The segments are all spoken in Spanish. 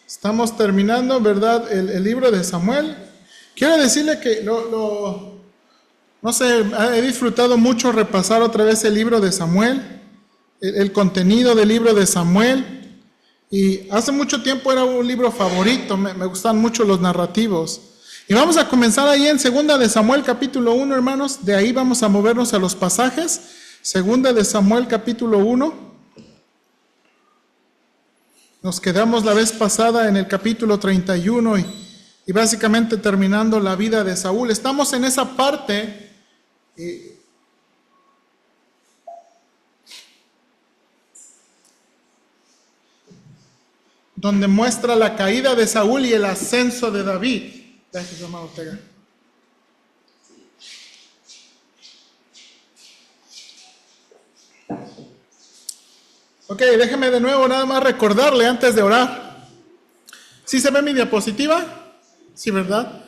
Estamos terminando, ¿verdad?, el libro de Samuel. Quiero decirle que no sé, he disfrutado mucho repasar otra vez el libro de Samuel, el contenido del libro de Samuel. Y hace mucho tiempo era un libro favorito, me gustan mucho los narrativos. Y vamos a comenzar ahí en 2 de Samuel capítulo 1, hermanos. De ahí vamos a movernos a los pasajes. 2 de Samuel capítulo 1. Nos quedamos la vez pasada en el capítulo 31 y básicamente terminando la vida de Saúl. Estamos en esa parte donde muestra la caída de Saúl y el ascenso de David. Gracias, hermano Ortega. Ok, déjeme de nuevo nada más recordarle antes de orar. ¿Sí se ve mi diapositiva? Sí, ¿verdad?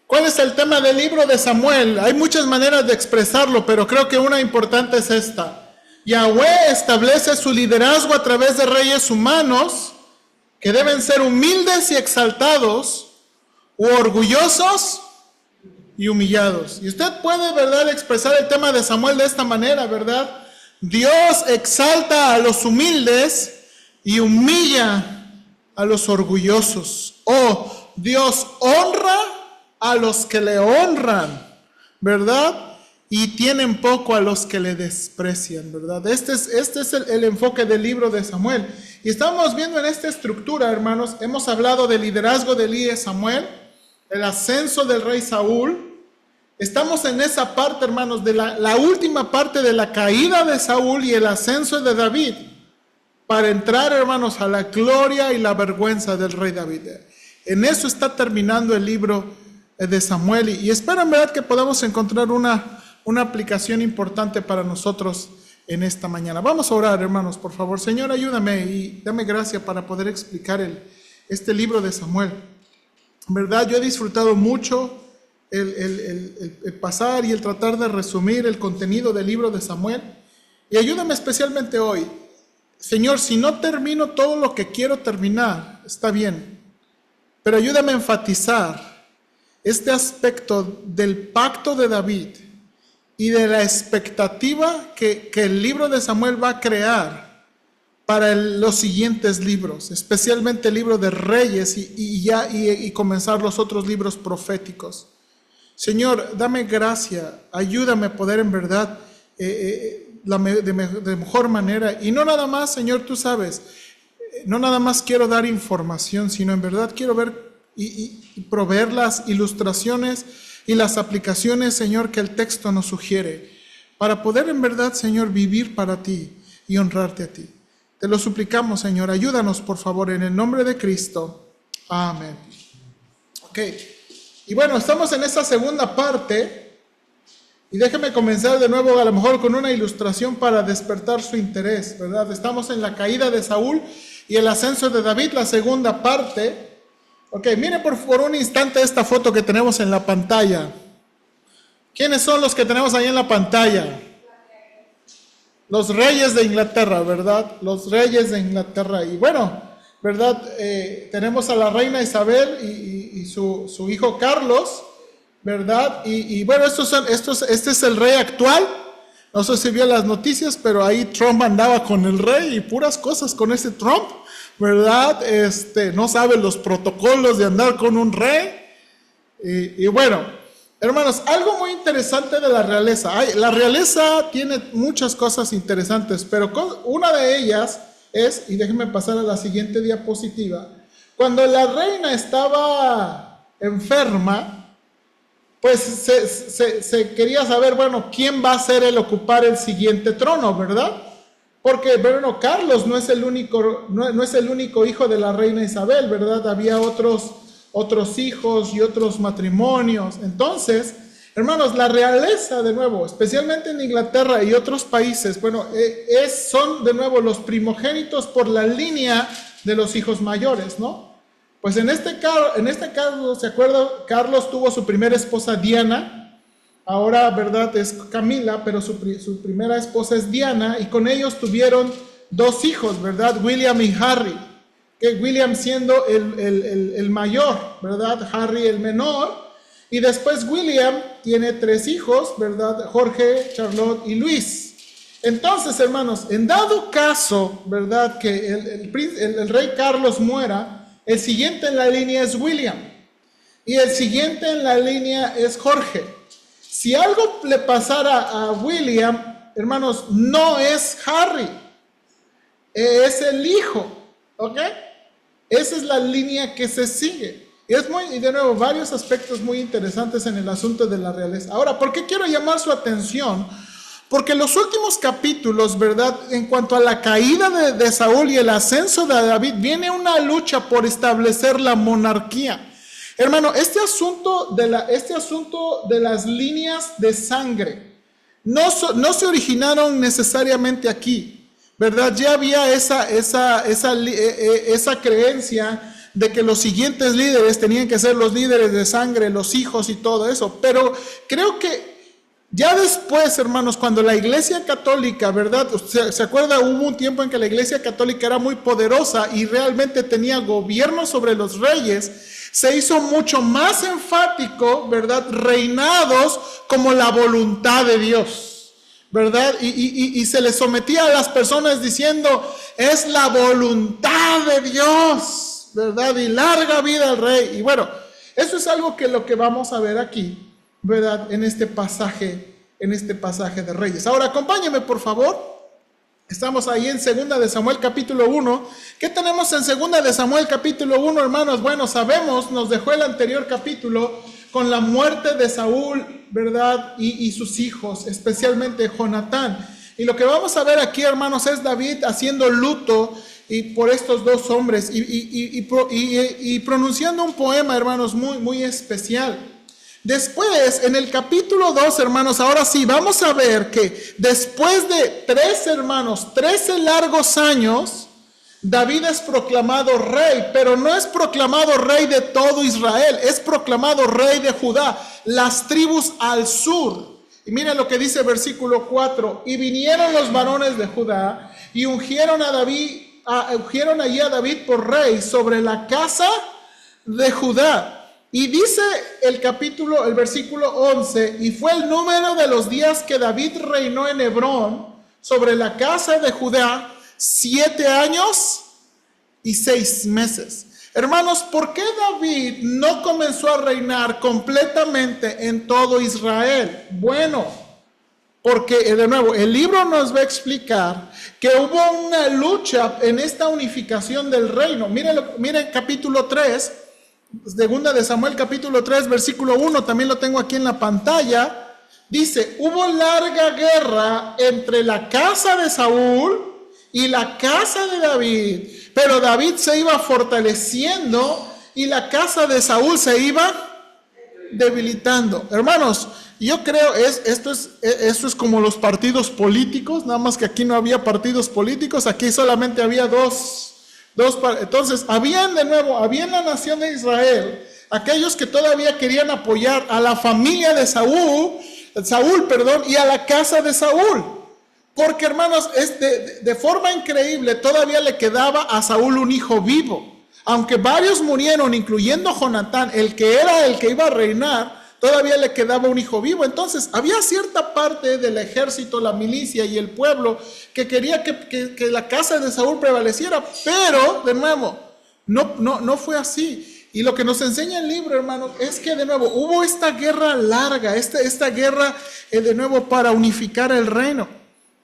¿Cuál es el tema del libro de Samuel? Hay muchas maneras de expresarlo, pero creo que una importante es esta. Yahweh establece su liderazgo a través de reyes humanos que deben ser humildes y exaltados, u orgullosos y humillados. Y usted puede, ¿verdad?, expresar el tema de Samuel de esta manera, ¿verdad? Dios exalta a los humildes y humilla a los orgullosos. O Dios honra a los que le honran, ¿verdad? Y tienen poco a los que le desprecian, ¿verdad? Este es el enfoque del libro de Samuel. Y estamos viendo en esta estructura, hermanos, hemos hablado del liderazgo de Elí y Samuel, el ascenso del rey Saúl. Estamos en esa parte, hermanos, de la última parte de la caída de Saúl y el ascenso de David, para entrar, hermanos, a la gloria y la vergüenza del rey David. En eso está terminando el libro de Samuel, y espero en verdad que podamos encontrar una aplicación importante para nosotros en esta mañana. Vamos a orar, hermanos, por favor. Señor, ayúdame y dame gracia para poder explicar este libro de Samuel. En verdad, yo he disfrutado mucho el pasar y el tratar de resumir el contenido del libro de Samuel. Y ayúdame especialmente hoy. Señor, si no termino todo lo que quiero terminar, está bien. Pero ayúdame a enfatizar este aspecto del pacto de David y de la expectativa que el libro de Samuel va a crear para los siguientes libros, especialmente el libro de Reyes y comenzar los otros libros proféticos. Señor, dame gracia, ayúdame a poder en verdad de mejor manera. Y no nada más, Señor, tú sabes, no nada más quiero dar información, sino en verdad quiero ver y proveer las ilustraciones y las aplicaciones, Señor, que el texto nos sugiere, para poder en verdad, Señor, vivir para ti y honrarte a ti. Te lo suplicamos, Señor, ayúdanos, por favor, en el nombre de Cristo. Amén. Ok. Y bueno, estamos en esta segunda parte, y déjeme comenzar de nuevo a lo mejor con una ilustración para despertar su interés, ¿verdad? Estamos en la caída de Saúl y el ascenso de David, la segunda parte. Ok, mire por un instante esta foto que tenemos en la pantalla. ¿Quiénes son los que tenemos ahí en la pantalla? Los reyes de Inglaterra, ¿verdad? Los reyes de Inglaterra. Y bueno, ¿verdad? Tenemos a la reina Isabel y su hijo Carlos, ¿verdad? Y bueno, este es el rey actual. No sé si vio las noticias, pero ahí Trump andaba con el rey y puras cosas con ese Trump, ¿verdad? No sabe los protocolos de andar con un rey. Y bueno, hermanos, algo muy interesante de la realeza. La realeza tiene muchas cosas interesantes, pero una de ellas es, y déjenme pasar a la siguiente diapositiva, cuando la reina estaba enferma, pues se quería saber, bueno, ¿quién va a ser el ocupar el siguiente trono, verdad? Porque, bueno, Carlos no es el único hijo de la reina Isabel, ¿verdad? Había otros hijos y otros matrimonios. Entonces, hermanos, la realeza, de nuevo, especialmente en Inglaterra y otros países, bueno, son de nuevo los primogénitos por la línea de los hijos mayores, ¿no? Pues en este caso, ¿se acuerda? Carlos tuvo su primera esposa Diana, ahora, ¿verdad?, es Camila, pero su primera esposa es Diana, y con ellos tuvieron 2 hijos, ¿verdad?, William y Harry. que William siendo el mayor, ¿verdad? Harry el menor. Y después William tiene 3 hijos, ¿verdad? Jorge, Charlotte y Luis. Entonces, hermanos, en dado caso, ¿verdad? Que el rey Carlos muera, el siguiente en la línea es William. Y el siguiente en la línea es Jorge. Si algo le pasara a William, hermanos, no es Harry, es el hijo, ¿ok? Esa es la línea que se sigue. Y de nuevo, varios aspectos muy interesantes en el asunto de la realeza. Ahora, ¿por qué quiero llamar su atención? Porque en los últimos capítulos, ¿verdad? En cuanto a la caída de Saúl y el ascenso de David, viene una lucha por establecer la monarquía. Hermano, este asunto de las líneas de sangre no se originaron necesariamente aquí, ¿verdad? Ya había esa creencia de que los siguientes líderes tenían que ser los líderes de sangre, los hijos y todo eso. Pero creo que ya después, hermanos, cuando la Iglesia Católica, ¿verdad? ¿Se acuerda? Hubo un tiempo en que la Iglesia Católica era muy poderosa y realmente tenía gobierno sobre los reyes. Se hizo mucho más enfático, ¿verdad? Reinados como la voluntad de Dios, ¿verdad? Y se les sometía a las personas diciendo, es la voluntad de Dios, ¿verdad? Y larga vida al rey. Y bueno, eso es algo que lo que vamos a ver aquí, ¿verdad? En este pasaje de Reyes. Ahora, acompáñenme, por favor. Estamos ahí en 2 de Samuel capítulo 1. ¿Qué tenemos en 2 de Samuel capítulo 1, hermanos? Bueno, sabemos, nos dejó el anterior capítulo con la muerte de Saúl, ¿verdad? Y sus hijos, especialmente Jonatán. Y lo que vamos a ver aquí, hermanos, es David haciendo luto por estos 2 hombres y pronunciando un poema, hermanos, muy, muy especial. Después, en el capítulo 2, hermanos, ahora sí, vamos a ver que después de 13 largos años, David es proclamado rey, pero no es proclamado rey de todo Israel, es proclamado rey de Judá, las tribus al sur. Y miren lo que dice versículo 4, y vinieron los varones de Judá y ungieron allí a David por rey sobre la casa de Judá. Y dice el versículo 11, y fue el número de los días que David reinó en Hebrón sobre la casa de Judá 7 años y 6 meses. Hermanos, ¿por qué David no comenzó a reinar completamente en todo Israel? Bueno, porque de nuevo, el libro nos va a explicar que hubo una lucha en esta unificación del reino. Miren capítulo 3. 2 de Samuel capítulo 3 versículo 1, también lo tengo aquí en la pantalla. Dice, hubo larga guerra entre la casa de Saúl y la casa de David, pero David se iba fortaleciendo y la casa de Saúl se iba debilitando. Hermanos, yo creo esto es como los partidos políticos, nada más que aquí no había partidos políticos, aquí solamente había dos. Entonces, había en la nación de Israel aquellos que todavía querían apoyar a la familia de Saúl, y a la casa de Saúl. Porque, hermanos, de forma increíble, todavía le quedaba a Saúl un hijo vivo. Aunque varios murieron, incluyendo Jonatán, el que iba a reinar, todavía le quedaba un hijo vivo. Entonces, había cierta parte del ejército, la milicia y el pueblo que quería que la casa de Saúl prevaleciera. Pero, de nuevo, no fue así. Y lo que nos enseña el libro, hermanos, es que de nuevo hubo esta guerra larga, esta guerra de nuevo para unificar el reino.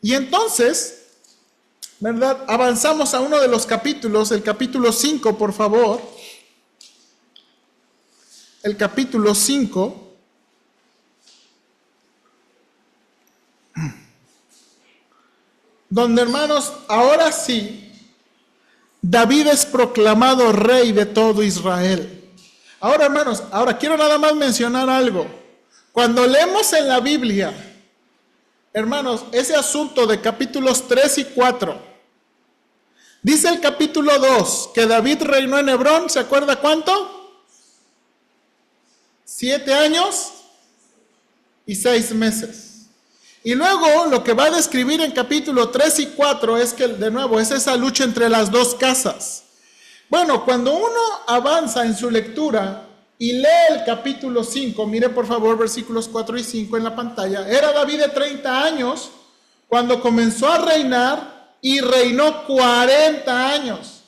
Y entonces, ¿verdad? Avanzamos a uno de los capítulos, el capítulo 5, por favor. El capítulo 5. Donde, hermanos, ahora sí, David es proclamado rey de todo Israel. Ahora, hermanos, quiero nada más mencionar algo. Cuando leemos en la Biblia, hermanos, ese asunto de capítulos 3 y 4, dice el capítulo 2 que David reinó en Hebrón, ¿se acuerda cuánto? 7 años y 6 meses. Y luego lo que va a describir en capítulo 3 y 4 es que, de nuevo, es esa lucha entre las 2 casas. Bueno, cuando uno avanza en su lectura y lee el capítulo 5, mire por favor versículos 4 y 5 en la pantalla, era David de 30 años cuando comenzó a reinar y reinó 40 años.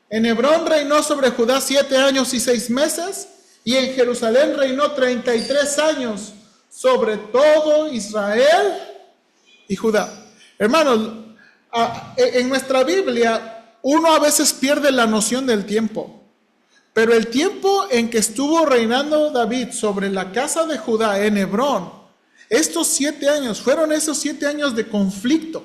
En Hebrón reinó sobre Judá 7 años y 6 meses y en Jerusalén reinó 33 años sobre todo Israel y Judá. Hermanos, en nuestra Biblia uno a veces pierde la noción del tiempo. Pero el tiempo en que estuvo reinando David sobre la casa de Judá en Hebrón, estos 7 años, fueron esos 7 años de conflicto.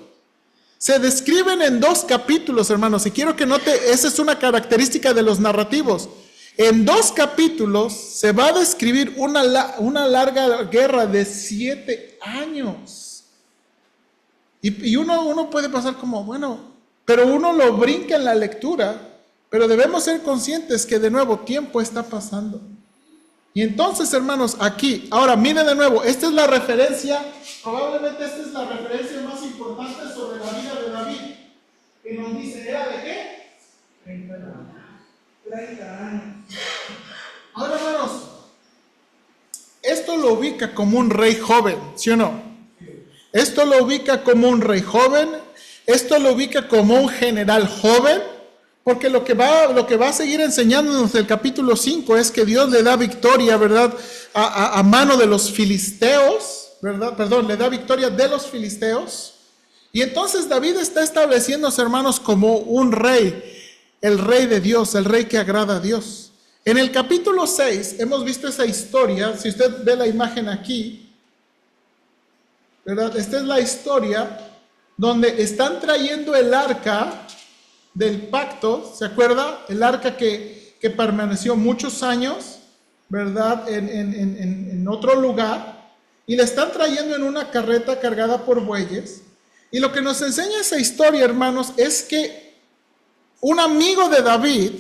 Se describen en 2 capítulos, hermanos, y quiero que note, esa es una característica de los narrativos. En 2 capítulos se va a describir una larga guerra de 7 años. Y uno puede pasar como, bueno, pero uno lo brinca en la lectura. Pero debemos ser conscientes que de nuevo tiempo está pasando. Y entonces, hermanos, aquí, ahora miren de nuevo, esta es la referencia, probablemente esta es la referencia más importante sobre la vida de David, que nos dice, ¿era de qué? 30 años. Ahora, hermanos, esto lo ubica como un rey joven, ¿sí o no? Esto lo ubica como un rey joven, esto lo ubica como un general joven. Porque lo que va a seguir enseñándonos el capítulo 5 es que Dios le da victoria, ¿verdad? A mano de los filisteos, ¿verdad? Perdón, le da victoria de los filisteos. Y entonces David está estableciéndose, hermanos, como un rey, el rey de Dios, el rey que agrada a Dios. En el capítulo 6 hemos visto esa historia, si usted ve la imagen aquí, ¿verdad? Esta es la historia donde están trayendo el arca del pacto, ¿se acuerda? El arca que permaneció muchos años, ¿verdad? En otro lugar, y la están trayendo en una carreta cargada por bueyes. Y lo que nos enseña esa historia, hermanos, es que un amigo de David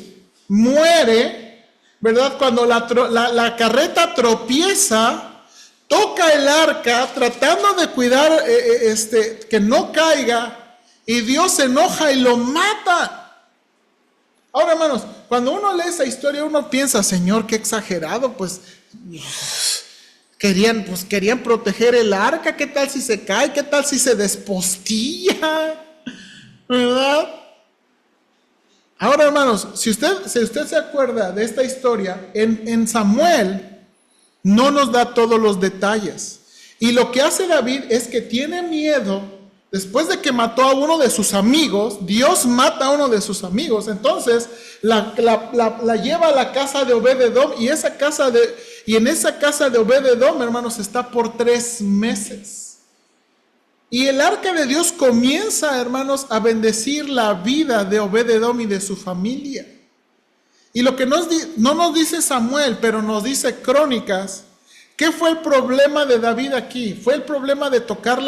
muere, ¿verdad? Cuando la carreta tropieza, toca el arca, tratando de cuidar que no caiga, y Dios se enoja y lo mata. Ahora, hermanos, cuando uno lee esa historia, uno piensa, Señor, qué exagerado, pues querían proteger el arca, ¿qué tal si se cae? ¿Qué tal si se despostilla? ¿Verdad? Ahora, hermanos, si usted se acuerda de esta historia, en Samuel no nos da todos los detalles. Y lo que hace David es que tiene miedo. Después de que mató a uno de sus amigos, Dios mata a uno de sus amigos. Entonces la lleva a la casa de Obed-Edom, y en esa casa de Obed-Edom, hermanos, está por 3 meses. Y el arca de Dios comienza, hermanos, a bendecir la vida de Obed-Edom y de su familia. Y lo que no nos dice Samuel, pero nos dice Crónicas, ¿qué fue el problema de David aquí? ¿Fue el problema de tocar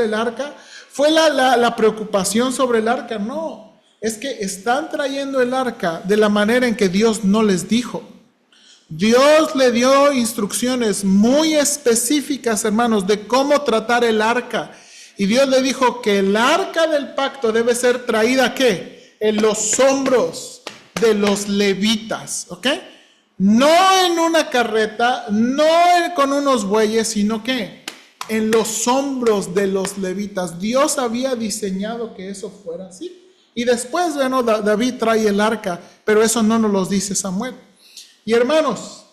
el arca? ¿Fue la preocupación sobre el arca? No, es que están trayendo el arca de la manera en que Dios no les dijo. Dios le dio instrucciones muy específicas, hermanos, de cómo tratar el arca. Y Dios le dijo que el arca del pacto debe ser traída, ¿qué? En los hombros de los levitas, ¿ok? No en una carreta, no con unos bueyes, sino que en los hombros de los levitas. Dios había diseñado que eso fuera así. Y después, bueno, David trae el arca, pero eso no nos lo dice Samuel. Y hermanos,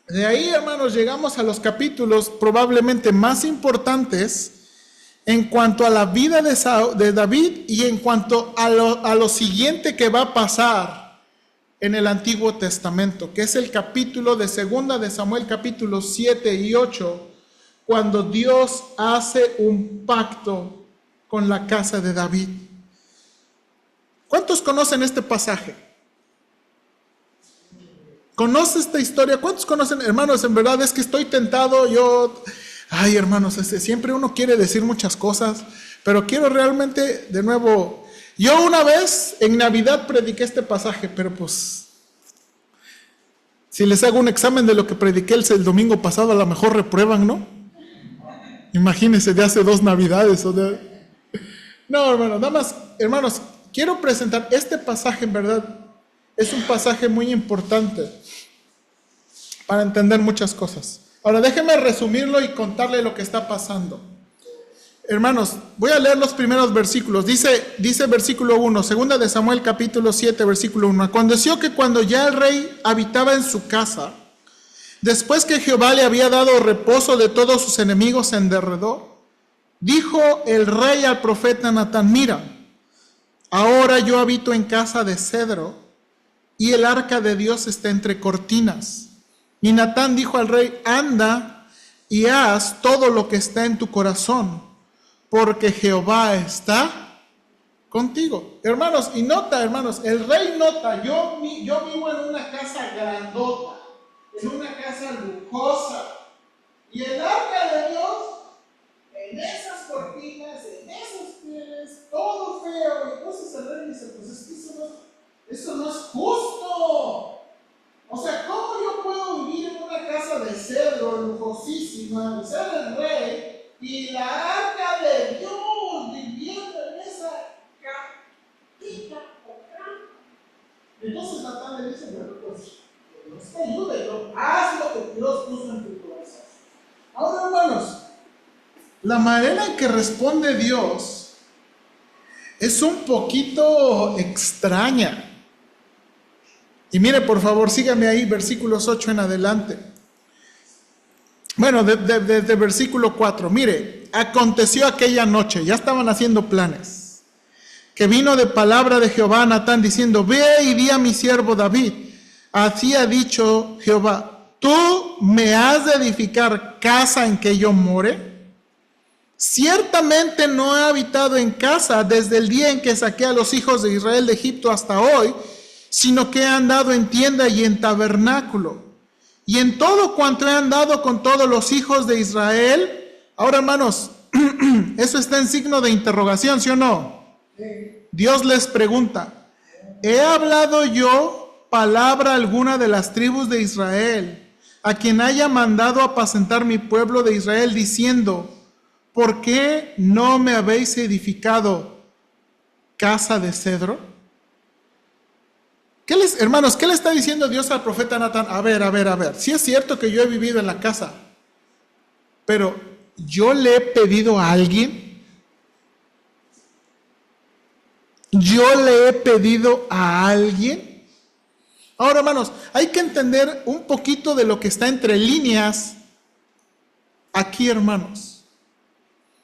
de ahí, hermanos, llegamos a los capítulos probablemente más importantes en cuanto a la vida de David y en cuanto a lo siguiente que va a pasar en el Antiguo Testamento, que es el capítulo de 2 de Samuel, capítulos 7 y 8, cuando Dios hace un pacto con la casa de David. ¿Cuántos conocen este pasaje? ¿Conoce esta historia? ¿Cuántos conocen? Hermanos, en verdad es que estoy tentado, ay, hermanos, siempre uno quiere decir muchas cosas, pero quiero realmente, de nuevo, yo una vez en Navidad prediqué este pasaje, pero pues, si les hago un examen de lo que prediqué el domingo pasado, a lo mejor reprueban, ¿no? Imagínense, de hace 2 Navidades. No, hermanos, nada más, hermanos, quiero presentar este pasaje, en verdad. es un pasaje muy importante para entender muchas cosas. Ahora déjenme resumirlo y contarle lo que está pasando. Hermanos, voy a leer los primeros versículos. Dice versículo 1, segunda de Samuel capítulo 7, versículo 1. Aconteció que cuando ya el rey habitaba en su casa, después que Jehová le había dado reposo de todos sus enemigos en derredor, dijo el rey al profeta Natán: mira, ahora yo habito en casa de cedro y el arca de Dios está entre cortinas. Y Natán dijo al rey: anda y haz todo lo que está en tu corazón, porque Jehová está contigo. Hermanos, y nota, hermanos, el rey nota, yo vivo en una casa grandota, en una casa lujosa, y el arca de Dios, en esas cortinas, en esos pieles, todo feo. Y entonces el rey dice: pues es que eso no es justo. O sea, ¿cómo yo puedo vivir en una casa de cedro lujosísima, ser el rey, y la arca de Dios viviendo en esa casita acá? Entonces Natán le dice: bueno, pues Dios te ayude, haz lo que Dios puso en tu corazón. Ahora, hermanos, la manera en que responde Dios es un poquito extraña. Y mire, por favor, sígame ahí, versículos 8 en adelante. Bueno, desde versículo 4. Mire, aconteció aquella noche, ya estaban haciendo planes, que vino de palabra de Jehová a Natán diciendo: ve y di a mi siervo David, así ha dicho Jehová, ¿tú me has de edificar casa en que yo more? Ciertamente no he habitado en casa desde el día en que saqué a los hijos de Israel de Egipto hasta hoy, sino que he andado en tienda y en tabernáculo, y en todo cuanto he andado con todos los hijos de Israel. Ahora, hermanos, eso está en signo de interrogación, ¿sí o no? Dios les pregunta: ¿he hablado yo palabra alguna de las tribus de Israel, a quien haya mandado apacentar mi pueblo de Israel, diciendo: ¿por qué no me habéis edificado casa de cedro? Hermanos, ¿qué le está diciendo Dios al profeta Natán? A ver, sí es cierto que yo he vivido en la casa, pero yo le he pedido a alguien. Yo le he pedido a alguien. Ahora, hermanos, hay que entender un poquito de lo que está entre líneas aquí, hermanos.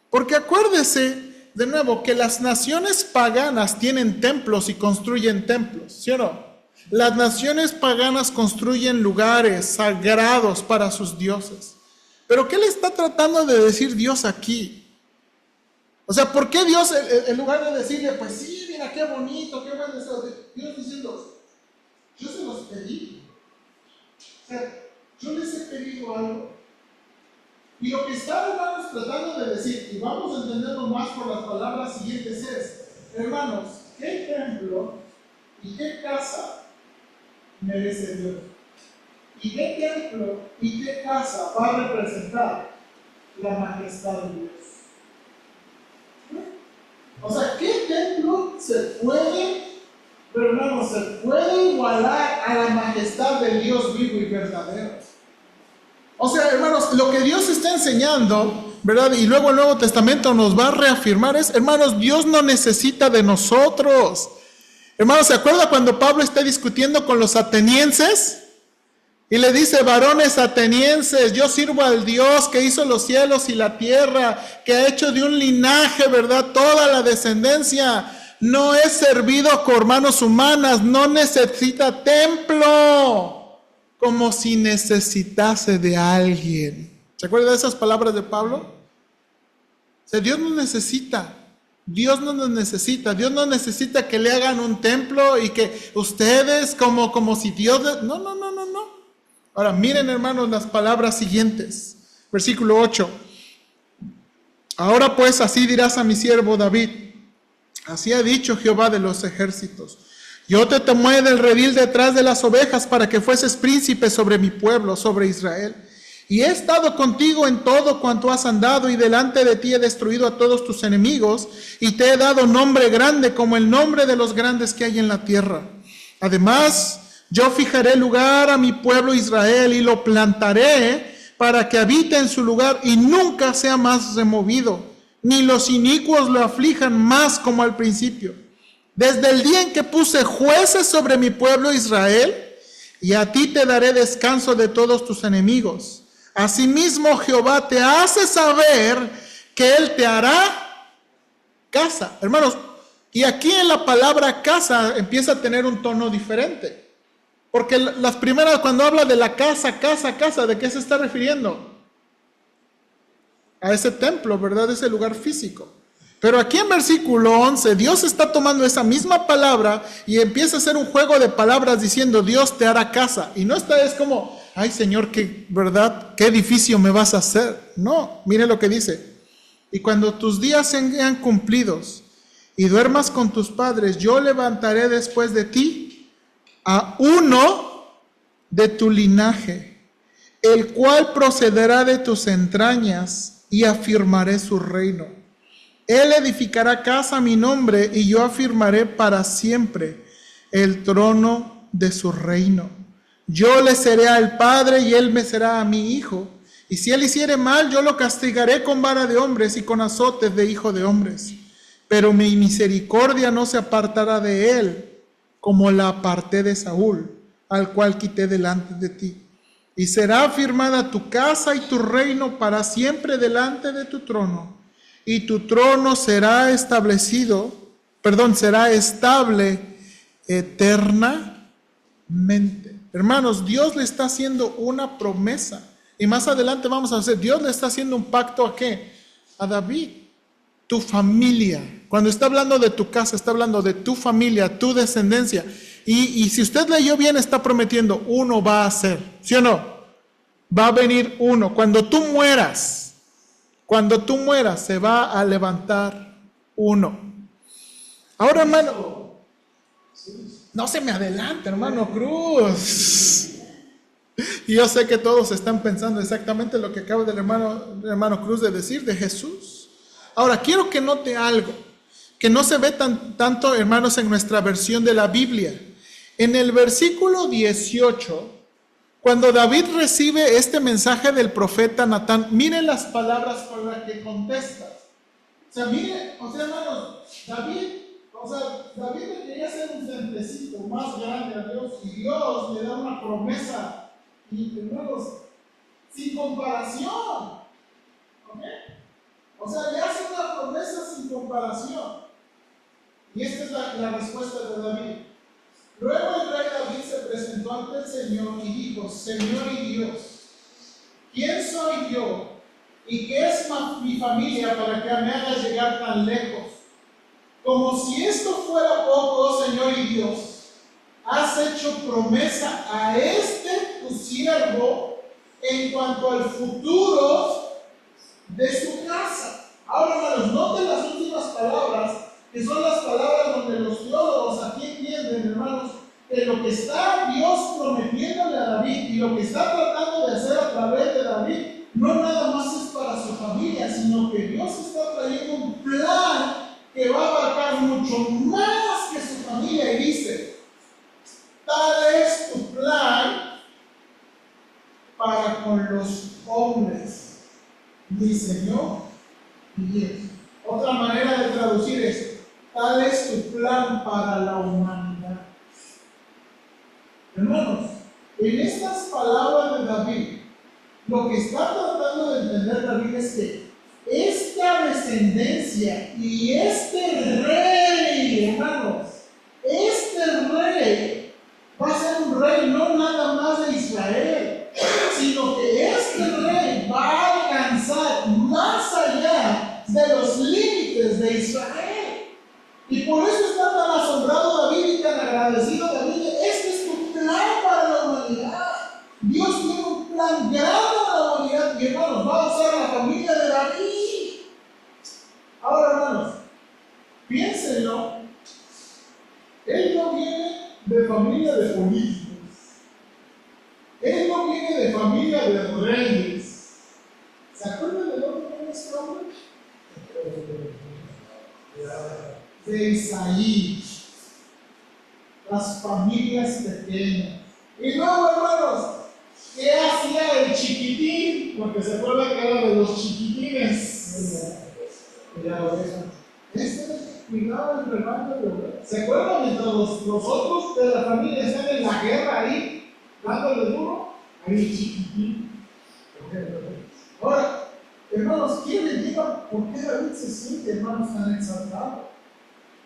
Porque acuérdese, de nuevo, que las naciones paganas tienen templos y construyen templos, ¿sí o no? Las naciones paganas construyen lugares sagrados para sus dioses. Pero ¿qué le está tratando de decir Dios aquí? O sea, ¿por qué Dios, en lugar de decirle: pues sí, mira qué bonito, qué bueno, Dios diciendo: yo se los pedí? O sea, yo les he pedido algo. Y lo que está, hermanos, tratando de decir, y vamos a entenderlo más por las palabras siguientes, es: hermanos, ¿qué templo y qué casa merece Dios? ¿Y qué templo y qué casa va a representar la majestad de Dios? O sea, ¿qué templo se puede, hermanos, se puede igualar a la majestad del Dios vivo y verdadero? O sea, hermanos, lo que Dios está enseñando, ¿verdad? Y luego el Nuevo Testamento nos va a reafirmar es: hermanos, Dios no necesita de nosotros. Hermanos, ¿se acuerda cuando Pablo está discutiendo con los atenienses? Y le dice: varones atenienses, yo sirvo al Dios que hizo los cielos y la tierra, que ha hecho de un linaje, ¿verdad?, toda la descendencia. No es servido con manos humanas, no necesita templo, como si necesitase de alguien. ¿Se acuerda de esas palabras de Pablo? O sea, Dios no necesita. Dios no nos necesita. Dios no necesita que le hagan un templo y que ustedes como si Dios... No. Ahora miren, hermanos, las palabras siguientes. Versículo 8. Ahora pues así dirás a mi siervo David: así ha dicho Jehová de los ejércitos: yo te tomé del redil detrás de las ovejas para que fueses príncipe sobre mi pueblo, sobre Israel. Y he estado contigo en todo cuanto has andado, y delante de ti he destruido a todos tus enemigos, y te he dado nombre grande como el nombre de los grandes que hay en la tierra. Además, yo fijaré lugar a mi pueblo Israel y lo plantaré para que habite en su lugar y nunca sea más removido, ni los inicuos lo aflijan más como al principio. Desde el día en que puse jueces sobre mi pueblo Israel, y a ti te daré descanso de todos tus enemigos. Asimismo, Jehová te hace saber que Él te hará casa. Hermanos, y aquí en la palabra casa empieza a tener un tono diferente. Porque las primeras, cuando habla de la casa, casa, ¿de qué se está refiriendo? A ese templo, ¿verdad? Ese lugar físico. Pero aquí en versículo 11, Dios está tomando esa misma palabra y empieza a hacer un juego de palabras diciendo, Dios te hará casa. Y no está, es como, ay Señor, qué, ¿verdad? ¿Qué edificio me vas a hacer? No, mire lo que dice. Y cuando tus días sean cumplidos y duermas con tus padres, yo levantaré después de ti a uno de tu linaje, el cual procederá de tus entrañas y afirmaré su reino. Él edificará casa a mi nombre y yo afirmaré para siempre el trono de su reino. Yo le seré al Padre y él me será a mi hijo. Y si él hiciere mal, yo lo castigaré con vara de hombres y con azotes de hijo de hombres. Pero mi misericordia no se apartará de él, como la aparté de Saúl, al cual quité delante de ti. Y será afirmada tu casa y tu reino para siempre delante de tu trono. Y tu trono será será estable eternamente. Hermanos, Dios le está haciendo una promesa. Y más adelante vamos a hacer, Dios le está haciendo un pacto ¿a qué? A David, tu familia. Cuando está hablando de tu casa, está hablando de tu familia, tu descendencia. Y si usted leyó bien, está prometiendo, uno va a ser, ¿sí o no? Va a venir uno. Cuando tú mueras, se va a levantar uno. Ahora, hermano, no se me adelante, hermano Cruz. Y yo sé que todos están pensando exactamente lo que acaba el hermano Cruz de decir de Jesús. Ahora, quiero que note algo que no se ve tanto, hermanos, en nuestra versión de la Biblia. En el versículo 18, cuando David recibe este mensaje del profeta Natán, miren las palabras con las que contesta. Hermanos, David le quería hacer un templecito más grande a Dios y Dios le da una promesa, y hermanos, sin comparación. ¿Ok? Le hace una promesa sin comparación. Y esta es la respuesta de David. Luego el rey David se presentó ante el Señor y dijo, Señor y Dios, ¿quién soy yo y qué es mi familia para que me haga llegar tan lejos? Como si esto fuera poco, Señor y Dios, has hecho promesa a tu siervo en cuanto al futuro de su casa. Ahora, hermanos, noten las últimas palabras, que son las palabras donde los teólogos aquí entienden, hermanos, que lo que está Dios prometiéndole a David y lo que está tratando de hacer a través de David, no nada más es para su familia, sino que Dios está trayendo un plan que va a abarcar mucho más que su familia. Y dice, tal es tu plan para con los hombres, mi Señor y Dios. Otra manera de traducir es, tal es tu plan para la humanidad. Hermanos, en estas palabras de David, lo que está tratando de entender David es que esta descendencia y este rey, hermanos, este rey va a ser un rey no nada más de Israel, sino que este rey va a alcanzar más allá de los límites de Israel. Y por eso está tan asombrado David y tan agradecido David. Este es tu plan para la humanidad. Dios tiene un plan grande para la humanidad y, hermanos, va a usar la familia de David. Ahora, hermanos, piénsenlo. Él no viene de familia de políticos. Él no viene de familia de reyes. ¿Se acuerdan de dónde viene este hombre? De Isaí. las familias pequeñas. Y luego, hermanos, ¿qué hacía el chiquitín? Porque se acuerdan que era de los chiquitines. Este era el que cuidaba el rebaño de ovejas. ¿Se acuerdan mientras los otros de la familia están en la guerra ahí, dándole duro? Ahí el chiquitín. Ahora, hermanos, ¿quién le diga por qué David se siente, hermanos, tan exaltado?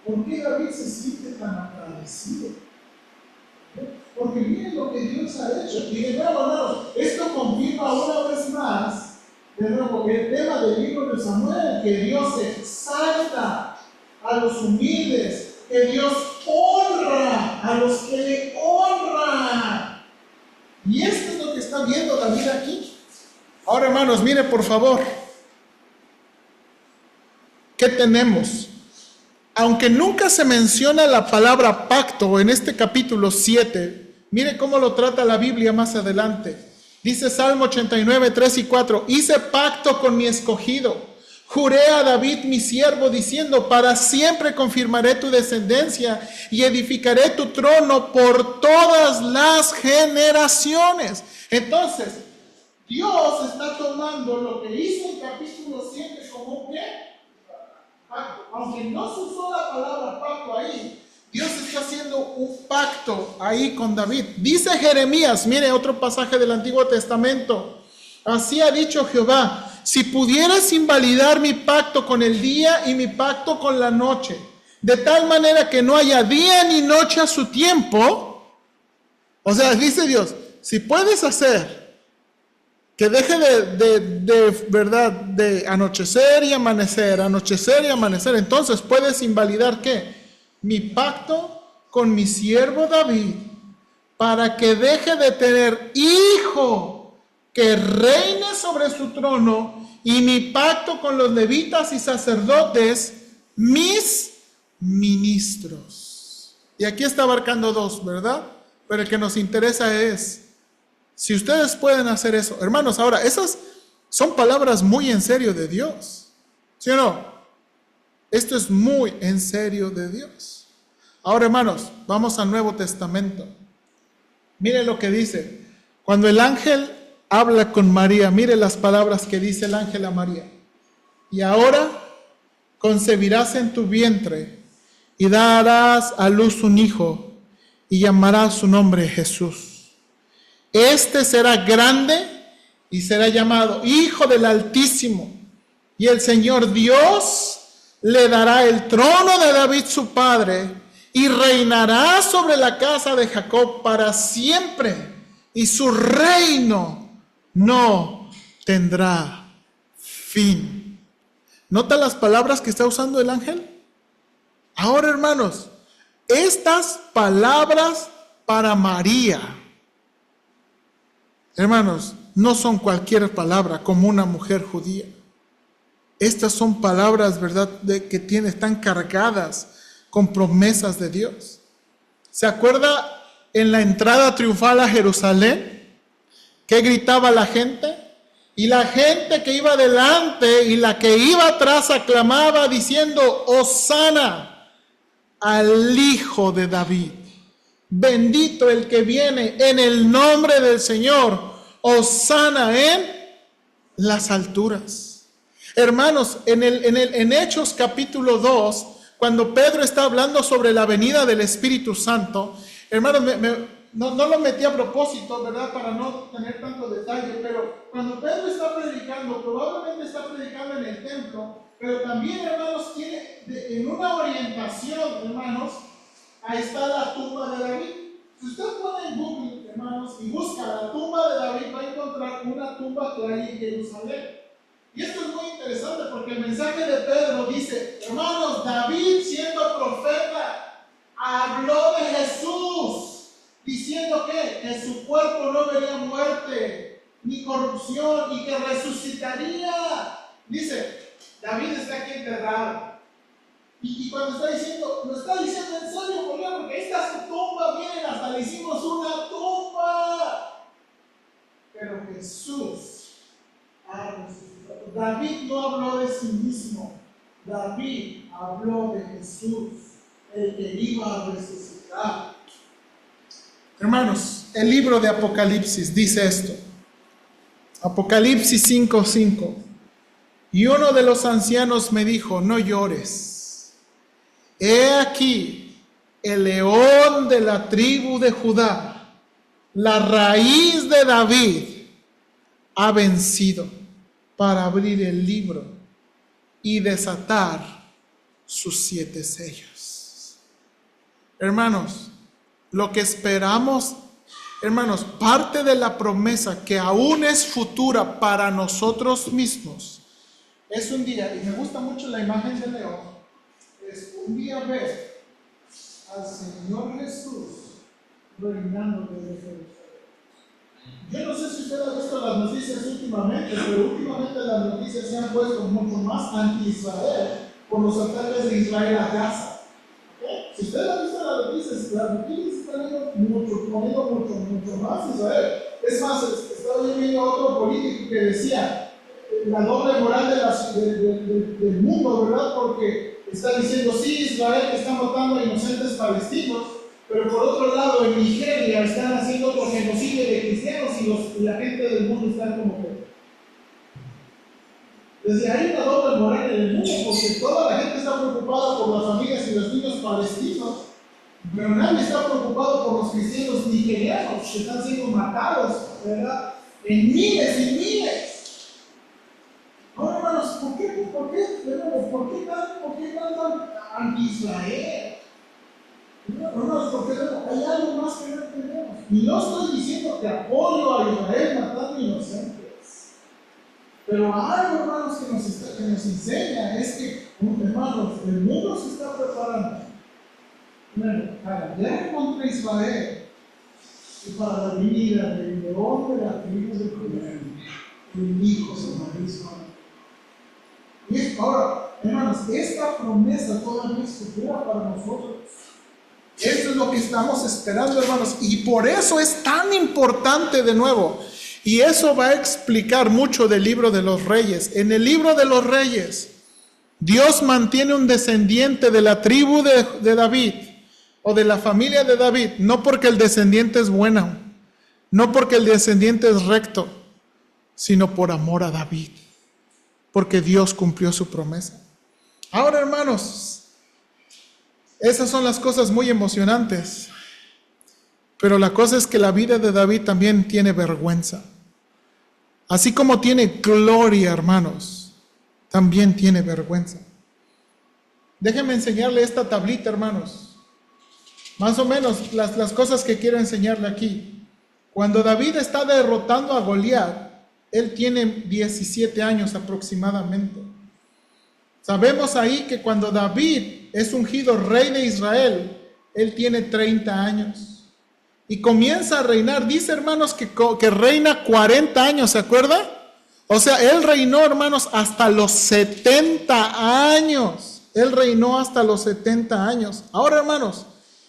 ¿Por qué David se siente tan agradecido? Porque miren lo que Dios ha hecho. Y de nuevo, hermanos, esto confirma una vez más, de nuevo, el tema del libro de Samuel, que Dios exalta a los humildes, que Dios honra a los que le honran. Y esto es lo que está viendo David aquí. Ahora, hermanos, mire por favor, ¿qué tenemos? Aunque nunca se menciona la palabra pacto en este capítulo 7, mire cómo lo trata la Biblia más adelante. Dice Salmo 89, 3 y 4, hice pacto con mi escogido, juré a David mi siervo diciendo, para siempre confirmaré tu descendencia y edificaré tu trono por todas las generaciones. Entonces, Dios está tomando lo que hizo en capítulo 7 como un pacto. Aunque no se usó la palabra pacto ahí, Dios está haciendo un pacto ahí con David. Dice Jeremías, mire otro pasaje del Antiguo Testamento. Así ha dicho Jehová, si pudieras invalidar mi pacto con el día y mi pacto con la noche, de tal manera que no haya día ni noche a su tiempo. O sea, dice Dios, si puedes hacer que deje verdad, de anochecer y amanecer, entonces puedes invalidar ¿qué? Mi pacto con mi siervo David, para que deje de tener hijo que reine sobre su trono, y mi pacto con los levitas y sacerdotes, mis ministros. Y aquí está abarcando dos, ¿verdad? Pero el que nos interesa es, si ustedes pueden hacer eso, hermanos, ahora, esas son palabras muy en serio de Dios, ¿sí o no? Esto es muy en serio de Dios. Ahora, hermanos, vamos al Nuevo Testamento. Miren lo que dice. Cuando el ángel habla con María, mire las palabras que dice el ángel a María. Y ahora concebirás en tu vientre y darás a luz un hijo y llamarás su nombre Jesús. Este será grande y será llamado Hijo del Altísimo. Y el Señor Dios le dará el trono de David su padre y reinará sobre la casa de Jacob para siempre. Y su reino no tendrá fin. ¿Nota las palabras que está usando el ángel? Ahora, hermanos, estas palabras para María, hermanos, no son cualquier palabra como una mujer judía. Estas son palabras, ¿verdad?, están cargadas con promesas de Dios. ¿Se acuerda en la entrada triunfal a Jerusalén? ¿Qué gritaba la gente? Y la gente que iba delante y la que iba atrás aclamaba diciendo, Hosana al Hijo de David. Bendito el que viene en el nombre del Señor. Hosana en las alturas. Hermanos, en Hechos capítulo 2, cuando Pedro está hablando sobre la venida del Espíritu Santo, hermanos, no lo metí a propósito, ¿verdad? Para no tener tanto detalle, pero cuando Pedro está predicando, probablemente está predicando en el templo, pero también, hermanos, tiene en una orientación, hermanos, ahí está la tumba de David. Si usted pone en Google, hermanos, y busca la tumba de David, va a encontrar una tumba que hay en Jerusalén. Y esto es muy interesante porque el mensaje de Pedro dice, hermanos, David siendo profeta, habló de Jesús, diciendo que su cuerpo no vería muerte, ni corrupción, y que resucitaría. Dice, David está aquí enterrado. Y cuando está diciendo, lo está diciendo en serio, ¿por qué? Porque esta es su tumba, miren, hasta le hicimos una tumba. Pero Jesús ha resucitado. David no habló de sí mismo, David habló de Jesús, el que iba a resucitar. Hermanos, el libro de Apocalipsis dice esto. Apocalipsis 5:5. Y uno de los ancianos me dijo, no llores. He aquí el león de la tribu de Judá, la raíz de David, ha vencido para abrir el libro y desatar sus 7 sellos. Hermanos, lo que esperamos, hermanos, parte de la promesa que aún es futura para nosotros mismos, es un día, y me gusta mucho la imagen del león, es un día ver al Señor Jesús reinando desde Jerusalén. Yo no sé si usted ha visto las noticias últimamente, pero últimamente las noticias se han puesto mucho más anti-Israel por los ataques de Israel a Gaza. Si usted ha visto las noticias están mucho más Israel. Es más, estaba yo viendo a otro político que decía la doble moral del mundo, ¿verdad? Porque está diciendo, sí, Israel está matando a inocentes palestinos, pero por otro lado, en Nigeria están haciendo otro genocidio de cristianos y la gente del mundo está como que... Desde ahí una doble moral en el mundo, porque toda la gente está preocupada por las familias y los niños palestinos, pero nadie está preocupado por los cristianos nigerianos que están siendo matados, ¿verdad? En miles y miles. Ahora, hermanos, ¿por qué tanto anti-Israel? Hermanos, porque hay algo más que no entendemos. Y no estoy diciendo que apoyo a Israel matando inocentes. Pero algo, hermanos, que nos enseña es que, hermanos, el mundo se está preparando para la guerra contra Israel y para la venida del león de la tribu de Judá, el hijo de Israel. Y ahora, hermanos, esta promesa todavía es futura para nosotros. Esto es lo que estamos esperando, hermanos, y por eso es tan importante de nuevo. Y eso va a explicar mucho del libro de los reyes. En el libro de los reyes, Dios mantiene un descendiente de la tribu de David o de la familia de David, no porque el descendiente es bueno, no porque el descendiente es recto, sino por amor a David, porque Dios cumplió su promesa. Ahora, hermanos, esas son las cosas muy emocionantes, pero la cosa es que la vida de David también tiene vergüenza. Así como tiene gloria, hermanos, también tiene vergüenza. Déjenme enseñarle esta tablita, hermanos. Más o menos las cosas que quiero enseñarle aquí. Cuando David está derrotando a Goliat, él tiene 17 años aproximadamente. Sabemos ahí que cuando David es ungido rey de Israel, él tiene 30 años. Y comienza a reinar. Dice, hermanos, que reina 40 años, ¿se acuerda? O sea, él reinó, hermanos, hasta los 70 años. Él reinó hasta los 70 años. Ahora, hermanos,